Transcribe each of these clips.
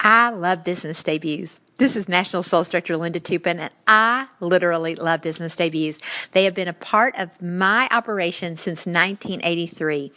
I love business debuts. This is National Sales Director Linda Tupin, and I literally love business debuts. They have been a part of my operation since 1983.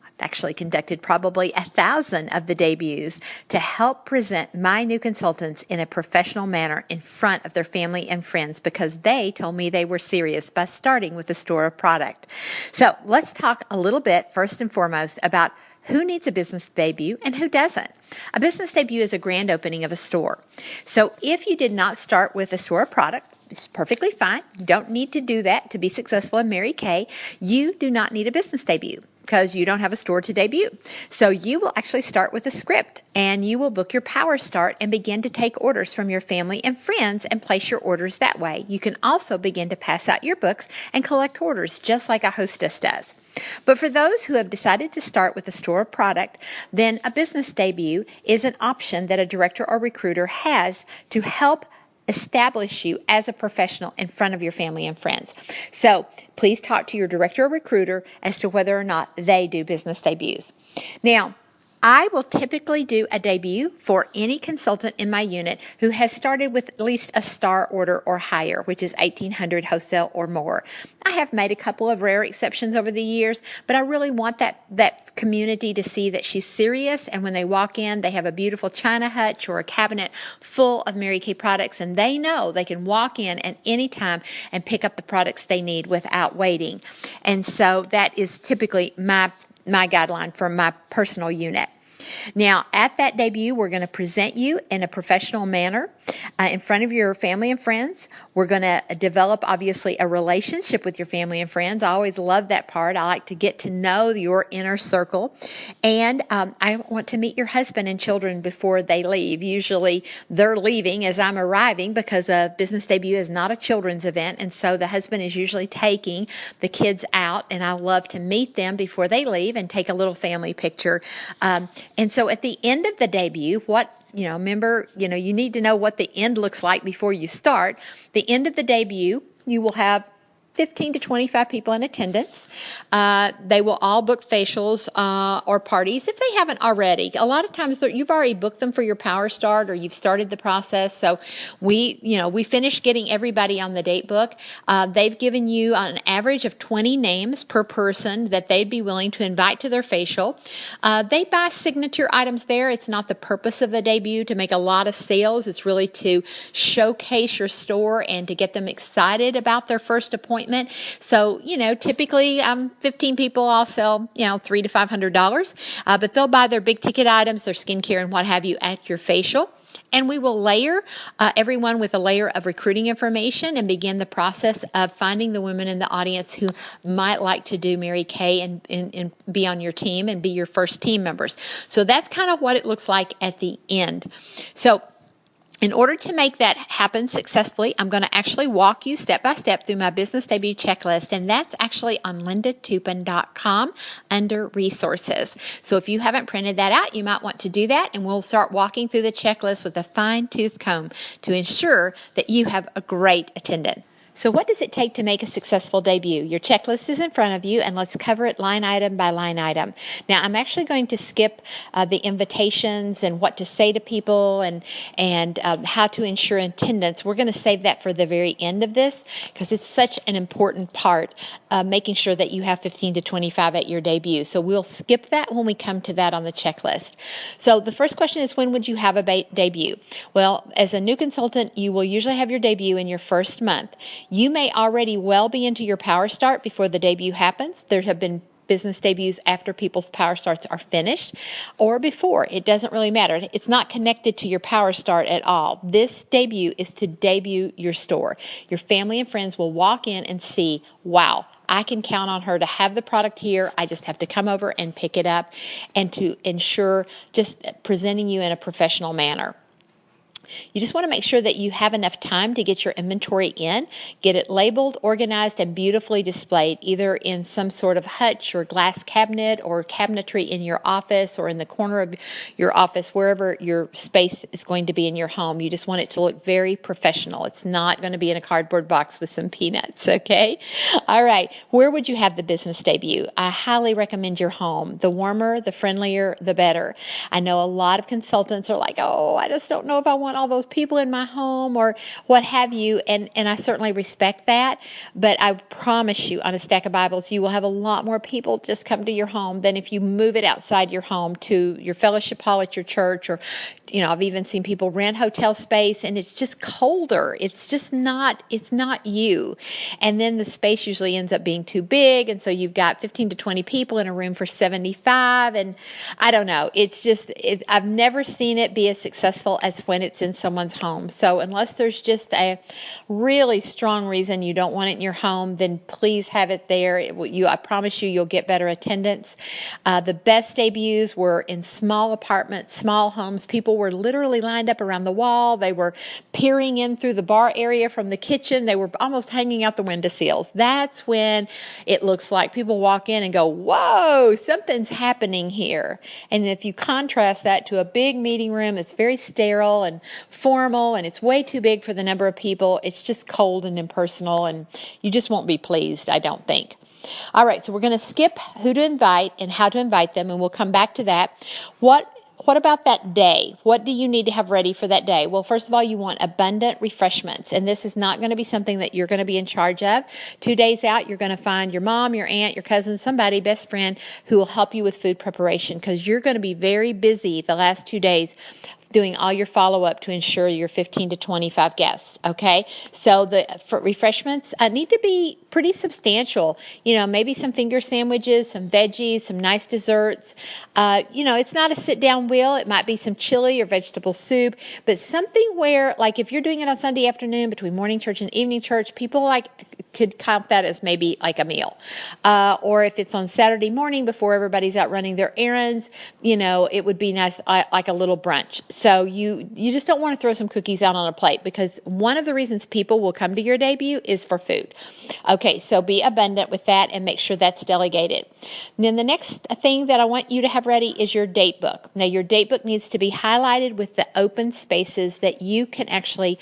I've actually conducted probably 1,000 of the debuts to help present my new consultants in a professional manner in front of their family and friends because they told me they were serious by starting with a store of product. So let's talk a little bit, first and foremost, about who needs a business debut and who doesn't. A business debut is a grand opening of a store. So if you did not start with a store of product, it's perfectly fine. You don't need to do that to be successful in Mary Kay. You do not need a business debut because you don't have a store to debut. So you will actually start with a script and you will book your Power Start and begin to take orders from your family and friends and place your orders that way. You can also begin to pass out your books and collect orders just like a hostess does. But for those who have decided to start with a store of product, then a business debut is an option that a director or recruiter has to help establish you as a professional in front of your family and friends. So please talk to your director or recruiter as to whether or not they do business debuts. Now, I will typically do a debut for any consultant in my unit who has started with at least a star order or higher, which is 1,800 wholesale or more. I have made a couple of rare exceptions over the years, but I really want that community to see that she's serious, and when they walk in, they have a beautiful china hutch or a cabinet full of Mary Kay products, and they know they can walk in at any time and pick up the products they need without waiting. And so that is typically my guideline for my personal unit. Now, at that debut, we're going to present you in a professional manner in front of your family and friends. We're going to develop, obviously, a relationship with your family and friends. I always love that part. I like to get to know your inner circle. And I want to meet your husband and children before they leave. Usually, they're leaving as I'm arriving because a business debut is not a children's event. And so the husband is usually taking the kids out, and I love to meet them before they leave and take a little family picture. And so at the end of the debut, remember, you need to know what the end looks like before you start. The end of the debut, you will have 15 to 25 people in attendance. They will all book facials or parties if they haven't already. A lot of times you've already booked them for your Power Start or you've started the process. So we finished getting everybody on the date book. They've given you an average of 20 names per person that they'd be willing to invite to their facial. They buy signature items there. It's not the purpose of the debut to make a lot of sales. It's really to showcase your store and to get them excited about their first appointment. So, typically 15 people I'll sell, $300 to $500, but they'll buy their big ticket items, their skincare and what have you at your facial. And we will layer everyone with a layer of recruiting information and begin the process of finding the women in the audience who might like to do Mary Kay and be on your team and be your first team members. So that's kind of what it looks like at the end. So in order to make that happen successfully, I'm going to actually walk you step by step through my business debut checklist, and that's actually on lindatupin.com under resources. So if you haven't printed that out, you might want to do that, and we'll start walking through the checklist with a fine-tooth comb to ensure that you have a great attendant. So what does it take to make a successful debut? Your checklist is in front of you, and let's cover it line item by line item. Now, I'm actually going to skip the invitations and what to say to people and how to ensure attendance. We're going to save that for the very end of this because it's such an important part of making sure that you have 15 to 25 at your debut. So we'll skip that when we come to that on the checklist. So the first question is, when would you have a debut? Well, as a new consultant, you will usually have your debut in your first month. You may already well be into your Power Start before the debut happens. There have been business debuts after people's Power Starts are finished or before. It doesn't really matter. It's not connected to your Power Start at all. This debut is to debut your store. Your family and friends will walk in and see, wow, I can count on her to have the product here. I just have to come over and pick it up and to ensure just presenting you in a professional manner. You just want to make sure that you have enough time to get your inventory in, get it labeled, organized, and beautifully displayed, either in some sort of hutch or glass cabinet or cabinetry in your office or in the corner of your office, wherever your space is going to be in your home. You just want it to look very professional. It's not going to be in a cardboard box with some peanuts, okay? All right, where would you have the business debut? I highly recommend your home. The warmer, the friendlier, the better. I know a lot of consultants are like, oh, I just don't know if I want all those people in my home or what have you, and I certainly respect that, but I promise you, on a stack of Bibles, you will have a lot more people just come to your home than if you move it outside your home to your fellowship hall at your church, or I've even seen people rent hotel space and it's just colder. It's just not, it's not you. And then the space usually ends up being too big. And so you've got 15 to 20 people in a room for 75. And I don't know. It's just, I've never seen it be as successful as when it's in someone's home. So unless there's just a really strong reason you don't want it in your home, then please have it there. I promise you, you'll get better attendance. The best debuts were in small apartments, small homes. People were literally lined up around the wall. They were peering in through the bar area from the kitchen. They were almost hanging out the windowsills. That's when it looks like people walk in and go, whoa, something's happening here. And if you contrast that to a big meeting room that's very sterile and formal, and it's way too big for the number of people, it's just cold and impersonal, and you just won't be pleased, I don't think. All right, so we're going to skip who to invite and how to invite them, and we'll come back to that. What about that day? What do you need to have ready for that day? Well, first of all, you want abundant refreshments, and this is not going to be something that you're going to be in charge of. 2 days out, you're going to find your mom, your aunt, your cousin, somebody, best friend, who will help you with food preparation, because you're going to be very busy the last 2 days doing all your follow-up to ensure your 15 to 25 guests, okay? So the refreshments need to be pretty substantial. Maybe some finger sandwiches, some veggies, some nice desserts. It's not a sit-down meal. It might be some chili or vegetable soup, but something where, like, if you're doing it on Sunday afternoon between morning church and evening church, people could count that as maybe like a meal. Or if it's on Saturday morning before everybody's out running their errands, it would be nice, like a little brunch. So you just don't want to throw some cookies out on a plate, because one of the reasons people will come to your debut is for food. Okay, so be abundant with that and make sure that's delegated. And then the next thing that I want you to have ready is your date book. Now, your date book needs to be highlighted with the open spaces that you can actually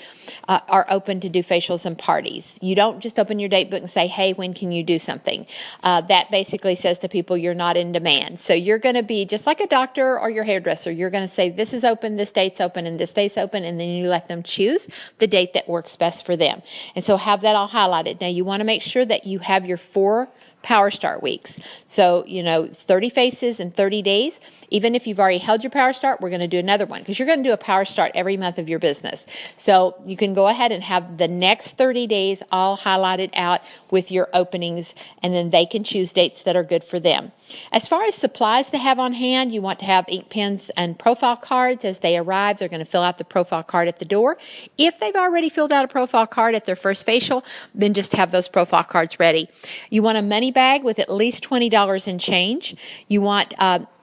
are open to do facials and parties. You don't just open your date book and say, hey, when can you do something? That basically says to people you're not in demand. So you're going to be just like a doctor or your hairdresser. You're going to say, this is open, this date's open, and this date's open, and then you let them choose the date that works best for them. And so have that all highlighted. Now, you want to make sure that you have your 4 Power Start weeks. So, 30 faces in 30 days. Even if you've already held your Power Start, we're going to do another one, because you're going to do a Power Start every month of your business. So you can go ahead and have the next 30 days all highlighted out with your openings, and then they can choose dates that are good for them. As far as supplies to have on hand, you want to have ink pens and profile cards as they arrive. They're going to fill out the profile card at the door. If they've already filled out a profile card at their first facial, then just have those profile cards ready. You want a money bag with at least $20 in change. You want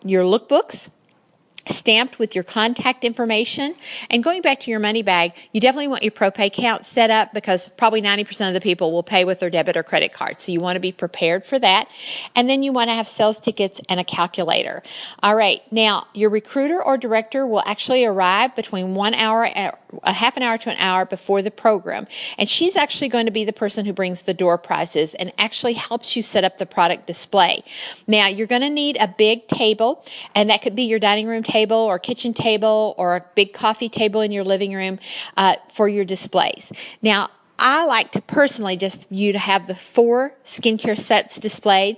your lookbooks stamped with your contact information. And going back to your money bag, you definitely want your ProPay account set up, because probably 90% of the people will pay with their debit or credit card. So you want to be prepared for that. And then you want to have sales tickets and a calculator. All right. Now, your recruiter or director will actually arrive between 1 hour, a half an hour to an hour before the program. And she's actually going to be the person who brings the door prizes and actually helps you set up the product display. Now, you're going to need a big table, and that could be your dining room table or kitchen table or a big coffee table in your living room for your displays. Now, I like to personally just you to have the 4 skincare sets displayed,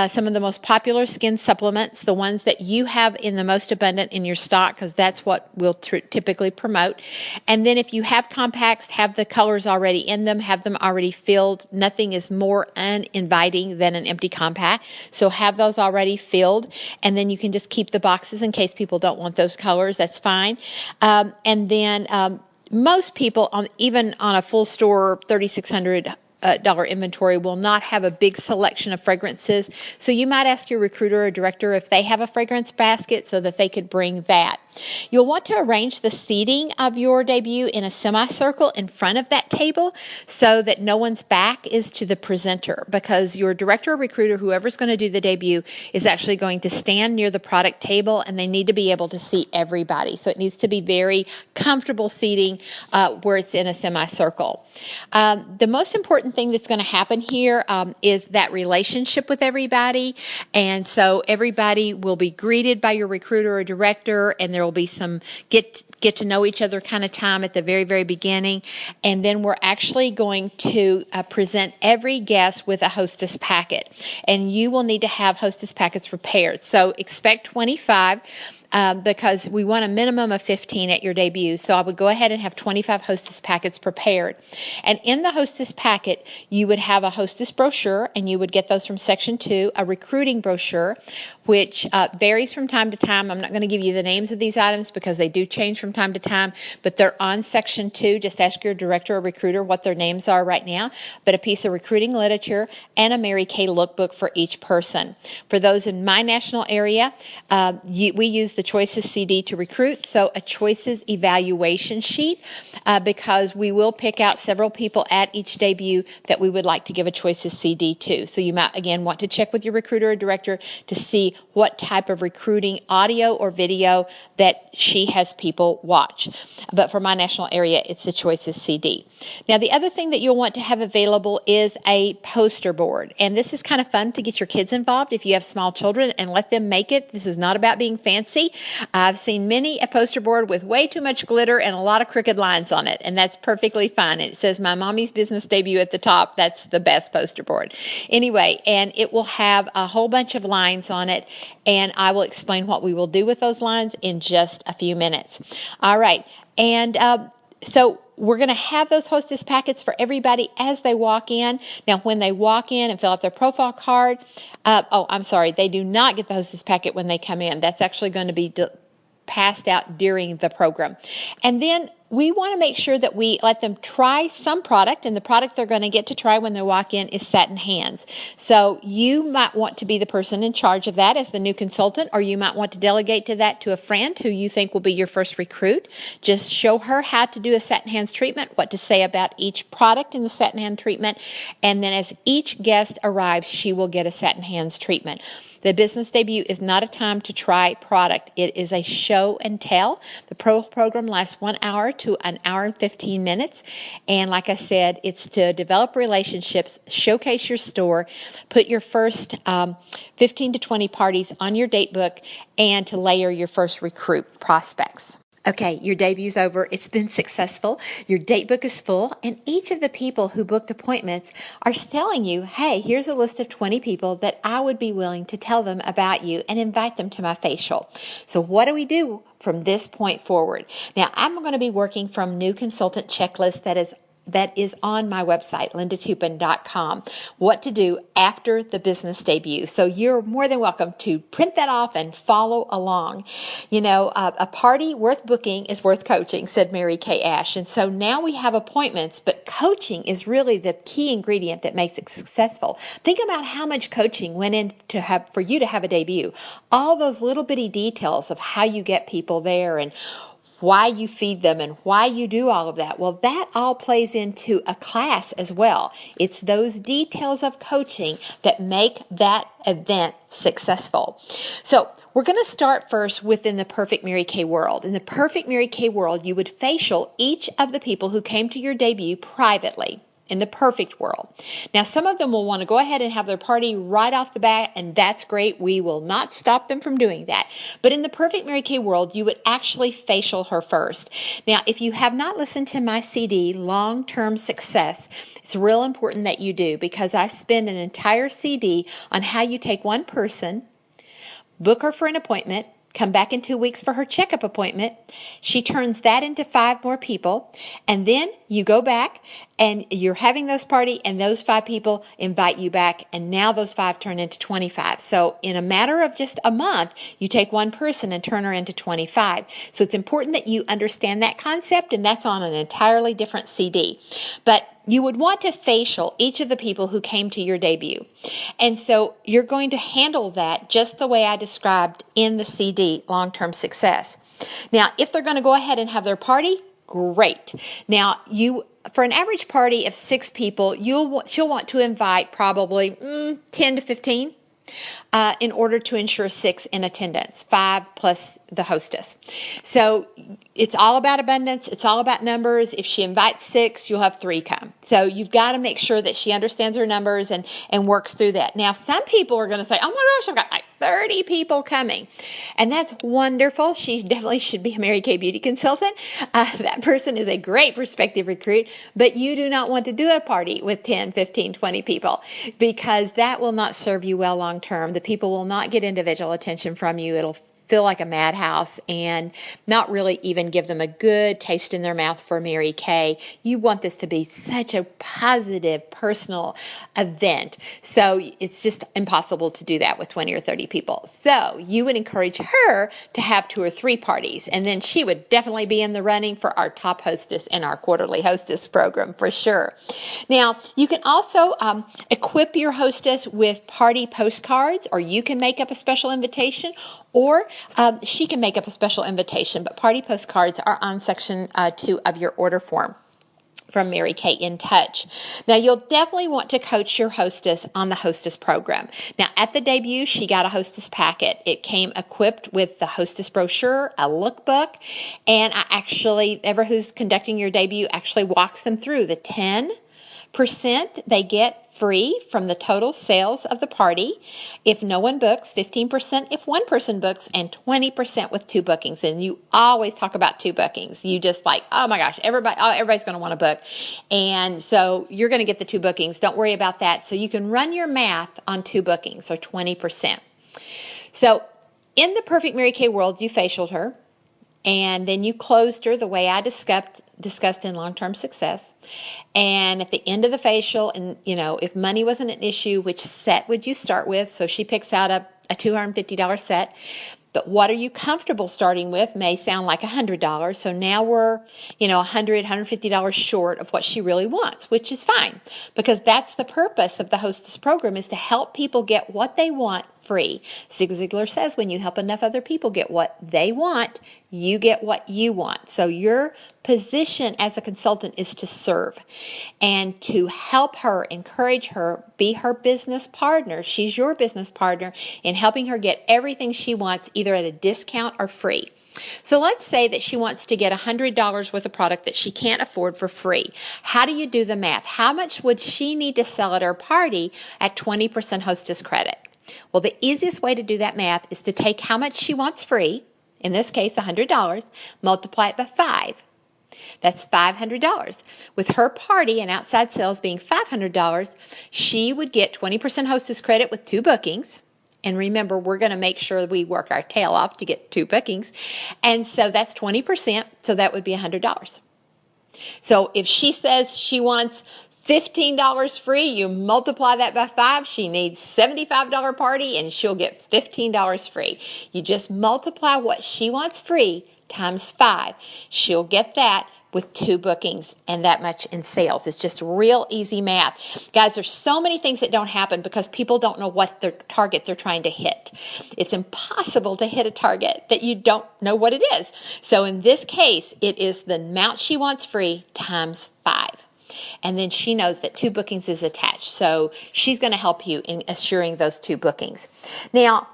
some of the most popular skin supplements, the ones that you have in the most abundant in your stock, because that's what we'll typically promote. And then if you have compacts, have the colors already in them, have them already filled. Nothing is more uninviting than an empty compact. So have those already filled, and then you can just keep the boxes in case people don't want those colors. That's fine. And then most people, even on a full store 3,600 dollar inventory will not have a big selection of fragrances. So you might ask your recruiter or director if they have a fragrance basket so that they could bring that. You'll want to arrange the seating of your debut in a semicircle in front of that table so that no one's back is to the presenter, because your director or recruiter, whoever's going to do the debut, is actually going to stand near the product table, and they need to be able to see everybody. So it needs to be very comfortable seating where it's in a semicircle. The most important thing that's going to happen here is that relationship with everybody. And so everybody will be greeted by your recruiter or director, and there will be some get to know each other kind of time at the very, very beginning. And then we're actually going to present every guest with a hostess packet. And you will need to have hostess packets prepared. So expect 25. Because we want a minimum of 15 at your debut. So I would go ahead and have 25 hostess packets prepared. And in the hostess packet, you would have a hostess brochure, and you would get those from Section 2, a recruiting brochure, which varies from time to time. I'm not going to give you the names of these items because they do change from time to time, but they're on Section 2. Just ask your director or recruiter what their names are right now. But a piece of recruiting literature and a Mary Kay lookbook for each person. For those in my national area, we use the Choices CD to recruit, so a Choices evaluation sheet, because we will pick out several people at each debut that we would like to give a Choices CD to. So you might, again, want to check with your recruiter or director to see what type of recruiting audio or video that she has people watch. But for my national area, it's the Choices CD. Now, the other thing that you'll want to have available is a poster board. And this is kind of fun to get your kids involved if you have small children and let them make it. This is not about being fancy. I've seen many a poster board with way too much glitter and a lot of crooked lines on it, and that's perfectly fine. It says My Mommy's Business Debut at the top. That's the best poster board. Anyway, and it will have a whole bunch of lines on it, and I will explain what we will do with those lines in just a few minutes. All right, and so we're going to have those hostess packets for everybody as they walk in. Now, when they walk in and fill out their profile card, they do not get the hostess packet when they come in. That's actually going to be passed out during the program. And then we want to make sure that we let them try some product, and the product they're going to get to try when they walk in is Satin Hands. So you might want to be the person in charge of that as the new consultant, or you might want to delegate that to a friend who you think will be your first recruit. Just show her how to do a Satin Hands treatment, what to say about each product in the Satin Hand treatment, and then as each guest arrives, she will get a Satin Hands treatment. The business debut is not a time to try product. It is a show and tell. The program lasts 1 hour to an hour and 15 minutes. And like I said, it's to develop relationships, showcase your store, put your first 15 to 20 parties on your date book, and to layer your first recruit prospects. Okay, your debu's over. It's been successful. Your date book is full, and each of the people who booked appointments are telling you, hey, here's a list of 20 people that I would be willing to tell them about you and invite them to my facial. So what do we do from this point forward? Now, I'm going to be working from New Consultant Checklist that is on my website, lindatupin.com, what to do after the business debut. So you're more than welcome to print that off and follow along. You know, a party worth booking is worth coaching, said Mary Kay Ash. And so now we have appointments, but coaching is really the key ingredient that makes it successful. Think about how much coaching went in for you to have a debut. All those little bitty details of how you get people there and why you feed them and why you do all of that. Well, that all plays into a class as well. It's those details of coaching that make that event successful. So we're going to start first within the Perfect Mary Kay world. In the Perfect Mary Kay world, you would facial each of the people who came to your debut privately. In the perfect world. Now, some of them will want to go ahead and have their party right off the bat, and that's great. We will not stop them from doing that. But in the Perfect Mary Kay world, you would actually facial her first. Now, if you have not listened to my CD, Long-Term Success, it's real important that you do, because I spend an entire CD on how you take one person, book her for an appointment, come back in 2 weeks for her checkup appointment. She turns that into 5 more people. And then you go back and you're having those party, and those 5 people invite you back, and now those 5 turn into 25. So in a matter of just a month, you take one person and turn her into 25. So it's important that you understand that concept, and that's on an entirely different CD. But you would want to facial each of the people who came to your debut. And so you're going to handle that just the way I described in the CD, Long-Term Success. Now, if they're going to go ahead and have their party, great. Now, for an average party of 6 people, she'll want to invite probably 10 to 15 in order to ensure 6 in attendance, 5 plus the hostess. So it's all about abundance. It's all about numbers. If she invites 6, you'll have 3 come. So you've got to make sure that she understands her numbers and works through that. Now, some people are going to say, oh my gosh, I've got like 30 people coming. And that's wonderful. She definitely should be a Mary Kay Beauty consultant. That person is a great prospective recruit, but you do not want to do a party with 10, 15, 20 people because that will not serve you well long term. The people will not get individual attention from you. It'll feel like a madhouse and not really even give them a good taste in their mouth for Mary Kay. You want this to be such a positive, personal event. So it's just impossible to do that with 20 or 30 people. So you would encourage her to have 2 or 3 parties, and then she would definitely be in the running for our top hostess in our quarterly hostess program for sure. Now, you can also equip your hostess with party postcards, or you can make up a special invitation, or she can make up a special invitation, but party postcards are on section 2 of your order form from Mary Kay in Touch. Now, you'll definitely want to coach your hostess on the hostess program. Now, at the debut, she got a hostess packet. It came equipped with the hostess brochure, a lookbook, and ever who's conducting your debut actually walks them through the 10% they get free from the total sales of the party if no one books, 15% if one person books, and 20% with 2 bookings. And you always talk about 2 bookings. You just like, oh my gosh, everybody's going to want to book. And so you're going to get the 2 bookings. Don't worry about that. So you can run your math on 2 bookings, or 20%. So in the perfect Mary Kay world, you facialed her. And then you closed her the way I discussed in Long-Term Success. And at the end of the facial, and if money wasn't an issue, which set would you start with? So she picks out a $250 set. But what are you comfortable starting with may sound like $100. So now we're, $100, $150 short of what she really wants, which is fine, because that's the purpose of the hostess program, is to help people get what they want free. Zig Ziglar says when you help enough other people get what they want, you get what you want. So your position as a consultant is to serve and to help her, encourage her, be her business partner. She's your business partner in helping her get everything she wants, either at a discount or free. So let's say that she wants to get $100 worth of product that she can't afford for free. How do you do the math? How much would she need to sell at her party at 20% hostess credit? Well, the easiest way to do that math is to take how much she wants free, in this case $100, multiply it by 5. That's $500. With her party and outside sales being $500, she would get 20% hostess credit with 2 bookings. And remember, we're going to make sure we work our tail off to get 2 bookings. And so that's 20%, so that would be $100. So if she says she wants $15 free, you multiply that by 5, she needs $75 party, and she'll get $15 free. You just multiply what she wants free times 5. She'll get that with 2 bookings and that much in sales. It's just real easy math. Guys, there's so many things that don't happen because people don't know what their target they're trying to hit. It's impossible to hit a target that you don't know what it is. So in this case, it is the amount she wants free times 5. And then she knows that 2 bookings is attached. So she's going to help you in assuring those 2 bookings. Now,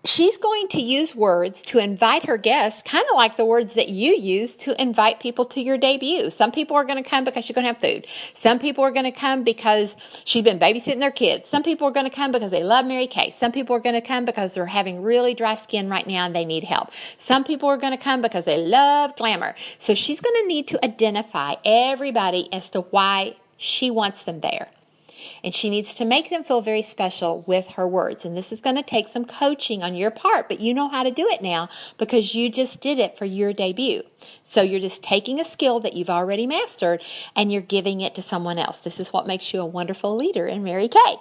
she's going to use words to invite her guests, kind of like the words that you use to invite people to your debut. Some people are going to come because you're going to have food. Some people are going to come because she's been babysitting their kids. Some people are going to come because they love Mary Kay. Some people are going to come because they're having really dry skin right now and they need help. Some people are going to come because they love glamour. So she's going to need to identify everybody as to why she wants them there. And she needs to make them feel very special with her words. And this is going to take some coaching on your part, but you know how to do it now because you just did it for your debut. So you're just taking a skill that you've already mastered and you're giving it to someone else. This is what makes you a wonderful leader in Mary Kay.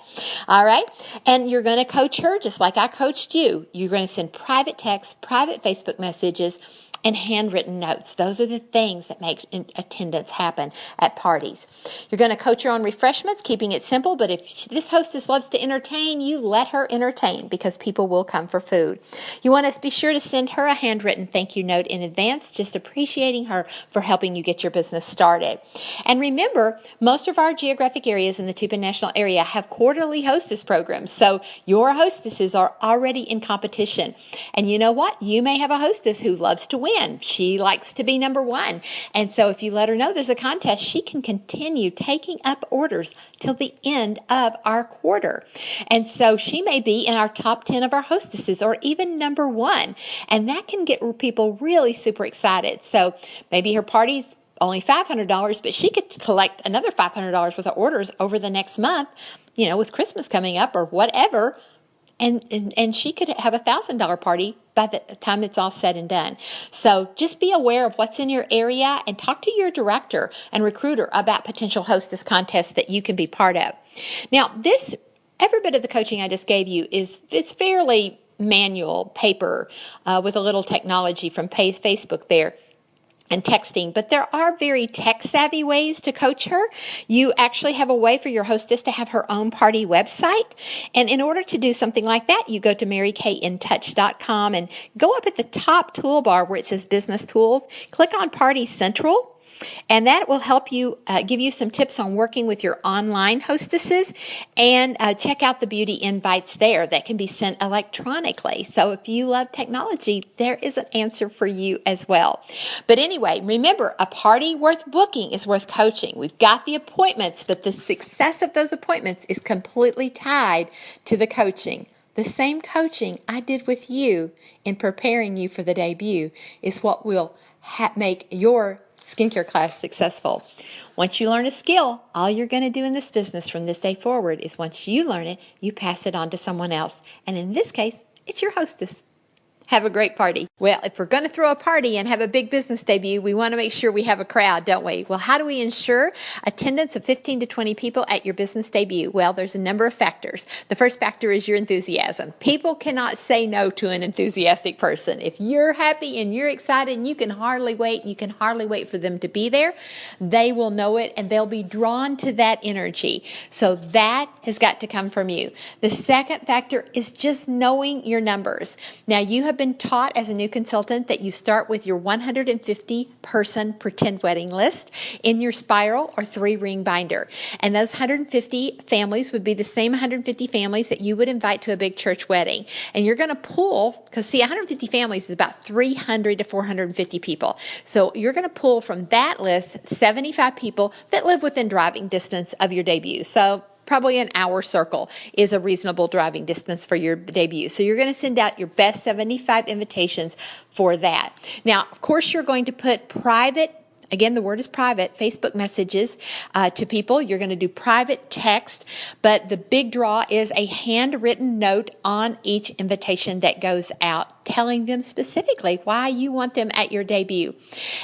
All right. And you're going to coach her just like I coached you. You're going to send private texts, private Facebook messages, and handwritten notes. Those are the things that make attendance happen at parties. You're going to coach her on refreshments, keeping it simple, but if this hostess loves to entertain, you let her entertain because people will come for food. You want to be sure to send her a handwritten thank you note in advance, just appreciating her for helping you get your business started. And remember, most of our geographic areas in the Tupi National area have quarterly hostess programs, so your hostesses are already in competition. And you know what? You may have a hostess who loves to win. She likes to be number one. And so if you let her know there's a contest, she can continue taking up orders till the end of our quarter. And so she may be in our top 10 of our hostesses or even number one. And that can get people really super excited. So maybe her party's only $500, but she could collect another $500 worth of orders over the next month, with Christmas coming up or whatever. And she could have a $1,000 party by the time it's all said and done. So just be aware of what's in your area and talk to your director and recruiter about potential hostess contests that you can be part of. Now, every bit of the coaching I just gave you it's fairly manual paper with a little technology from Facebook there. And texting, but there are very tech-savvy ways to coach her. You actually have a way for your hostess to have her own party website. And in order to do something like that, you go to marykayintouch.com and go up at the top toolbar where it says Business Tools. Click on Party Central. And that will help you give you some tips on working with your online hostesses, and check out the beauty invites there that can be sent electronically. So if you love technology, there is an answer for you as well. But anyway, remember, a party worth booking is worth coaching. We've got the appointments, but the success of those appointments is completely tied to the coaching. The same coaching I did with you in preparing you for the debut is what will make your skincare class successful. Once you learn a skill, all you're going to do in this business from this day forward is once you learn it, you pass it on to someone else. And in this case, it's your hostess. Have a great party. Well, if we're going to throw a party and have a big business debut, we want to make sure we have a crowd, don't we? Well, how do we ensure attendance of 15 to 20 people at your business debut? Well, there's a number of factors. The first factor is your enthusiasm. People cannot say no to an enthusiastic person. If you're happy and you're excited and you can hardly wait for them to be there, they will know it and they'll be drawn to that energy. So that has got to come from you. The second factor is just knowing your numbers. Now, you have been taught as a new consultant that you start with your 150-person pretend wedding list in your spiral or 3-ring binder. And those 150 families would be the same 150 families that you would invite to a big church wedding. And you're going to pull, because 150 families is about 300 to 450 people. So you're going to pull from that list 75 people that live within driving distance of your debut. So probably an hour circle is a reasonable driving distance for your debut. So you're going to send out your best 75 invitations for that. Now, of course, you're going to put private, again, the word is private, Facebook messages to people. You're going to do private text, but the big draw is a handwritten note on each invitation that goes out, telling them specifically why you want them at your debut.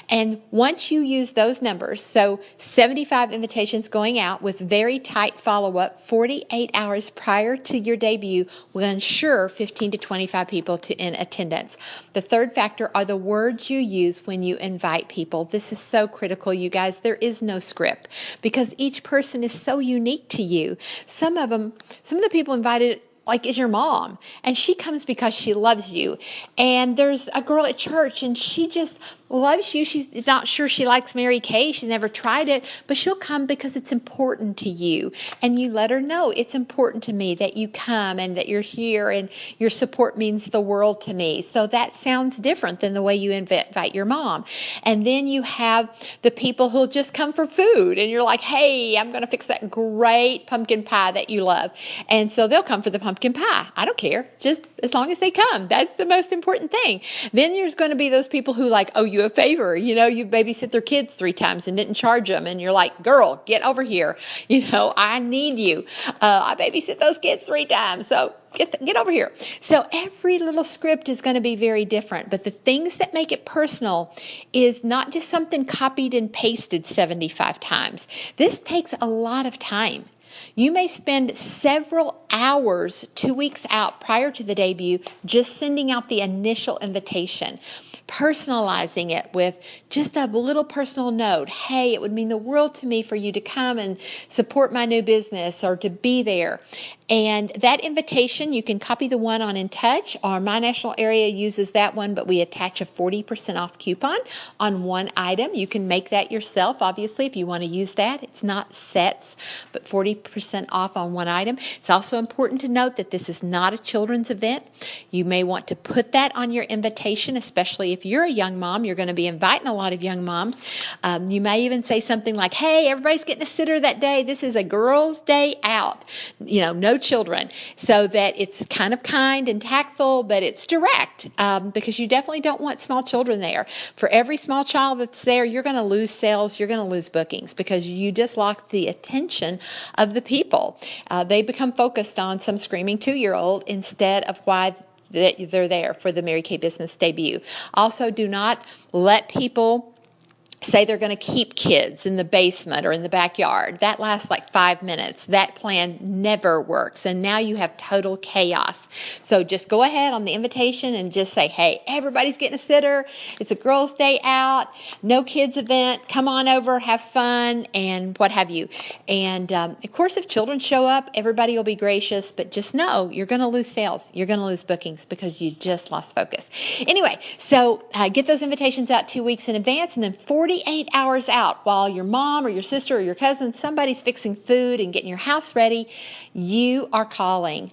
And once you use those numbers, so 75 invitations going out with very tight follow-up 48 hours prior to your debut will ensure 15 to 25 people in attendance. The third factor are the words you use when you invite people. This is so critical, you guys. There is no script because each person is so unique to you. Some of the people invited is your mom, and she comes because she loves you. And there's a girl at church, and she just loves you. She's not sure she likes Mary Kay. She's never tried it, but she'll come because it's important to you. And you let her know it's important to me that you come and that you're here and your support means the world to me. So that sounds different than the way you invite your mom. And then you have the people who'll just come for food, and you're like, hey, I'm going to fix that great pumpkin pie that you love. And so they'll come for the pumpkin pie. I don't care. Just as long as they come. That's the most important thing. Then there's going to be those people who oh, you you a favor. You know, you babysit their kids 3 times and didn't charge them. And you're like, girl, get over here. You know, I need you. I babysit those kids 3 times. So get over here. So every little script is going to be very different. But the things that make it personal is not just something copied and pasted 75 times. This takes a lot of time. You may spend several hours 2 weeks out prior to the debut just sending out the initial invitation, personalizing it with just a little personal note. Hey, it would mean the world to me for you to come and support my new business or to be there. And that invitation, you can copy the one on InTouch, or My National Area uses that one, but we attach a 40% off coupon on one item. You can make that yourself, obviously, if you want to use that. It's not sets, but 40% off on one item. It's also important to note that this is not a children's event. You may want to put that on your invitation, especially if you're a young mom. You're going to be inviting a lot of young moms. You may even say something like, hey, everybody's getting a sitter that day. This is a girls' day out. You know, no children, so that it's kind of kind and tactful, but it's direct, because you definitely don't want small children there. For every small child that's there, you're going to lose sales, you're going to lose bookings, because you just lost the attention of the people. They become focused on some screaming 2-year-old instead of why that they're there for the Mary Kay Business debut. Also, do not let people say they're going to keep kids in the basement or in the backyard. That lasts like 5 minutes. That plan never works. And now you have total chaos. So just go ahead on the invitation and just say, hey, everybody's getting a sitter. It's a girls' day out. No kids event. Come on over, have fun, and what have you. And of course, if children show up, everybody will be gracious. But just know you're going to lose sales. You're going to lose bookings because you just lost focus. Anyway, so get those invitations out 2 weeks in advance, and then 48 hours out while your mom or your sister or your cousin, somebody's fixing food and getting your house ready, you are calling.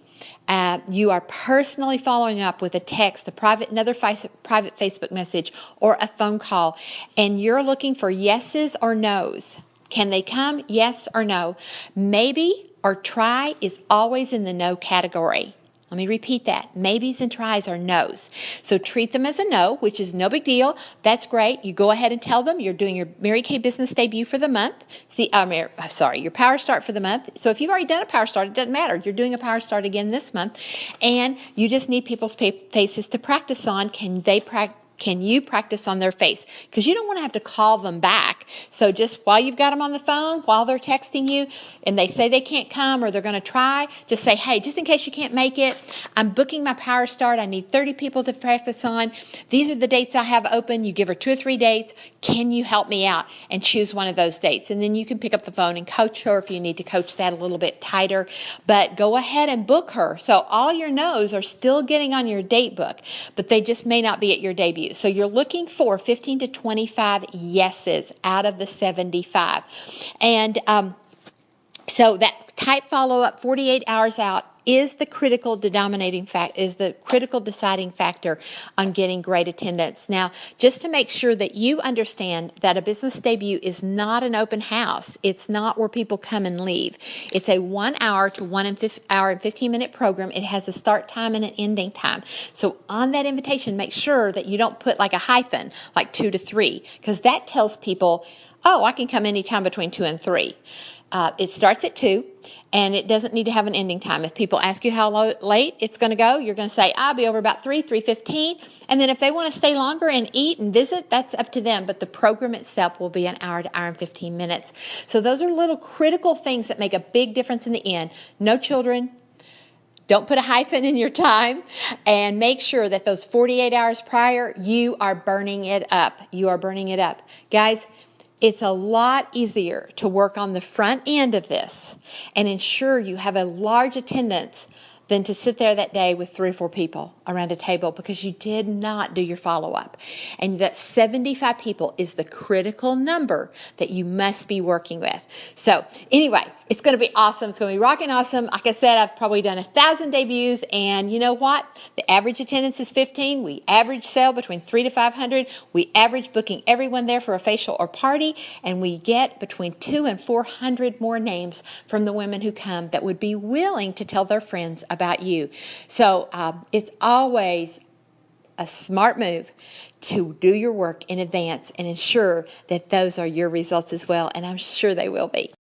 You are personally following up with a text, another private Facebook message, or a phone call, and you're looking for yeses or nos. Can they come? Yes or no. Maybe or try is always in the no category. Let me repeat that. Maybes and tries are no's. So treat them as a no, which is no big deal. That's great. You go ahead and tell them you're doing your Mary Kay Business debut for the month. Your Power Start for the month. So if you've already done a Power Start, it doesn't matter. You're doing a Power Start again this month. And you just need people's faces to practice on. Can you practice on their face? Because you don't want to have to call them back. So just while you've got them on the phone, while they're texting you, and they say they can't come or they're going to try, just say, hey, just in case you can't make it, I'm booking my Power Start. I need 30 people to practice on. These are the dates I have open. You give her 2 or 3 dates. Can you help me out? And choose one of those dates. And then you can pick up the phone and coach her if you need to coach that a little bit tighter. But go ahead and book her. So all your no's are still getting on your date book, but they just may not be at your debut. So you're looking for 15 to 25 yeses out of the 75. And so that type follow-up 48 hours out is the critical deciding factor on getting great attendance. Now, just to make sure that you understand that a business debut is not an open house. It's not where people come and leave. It's a 1 hour to 1 hour and 15-minute program. It has a start time and an ending time. So on that invitation, make sure that you don't put like a hyphen, like 2 to 3, because that tells people, oh, I can come anytime between 2 and 3. It starts at 2, and it doesn't need to have an ending time. If people ask you how late it's going to go, you're going to say, I'll be over about 3:15. And then if they want to stay longer and eat and visit, that's up to them. But the program itself will be an hour to hour and 15 minutes. So those are little critical things that make a big difference in the end. No children. Don't put a hyphen in your time, and make sure that those 48 hours prior, you are burning it up. You are burning it up. Guys, it's a lot easier to work on the front end of this and ensure you have a large attendance than to sit there that day with 3 or 4 people around a table because you did not do your follow-up. And that 75 people is the critical number that you must be working with. So anyway, it's going to be awesome. It's going to be rocking awesome. Like I said, I've probably done 1,000 debuts, and you know what? The average attendance is 15. We average sale between 300 to 500. We average booking everyone there for a facial or party, and we get between 200 and 400 more names from the women who come that would be willing to tell their friends about you. So it's always a smart move to do your work in advance and ensure that those are your results as well. And I'm sure they will be.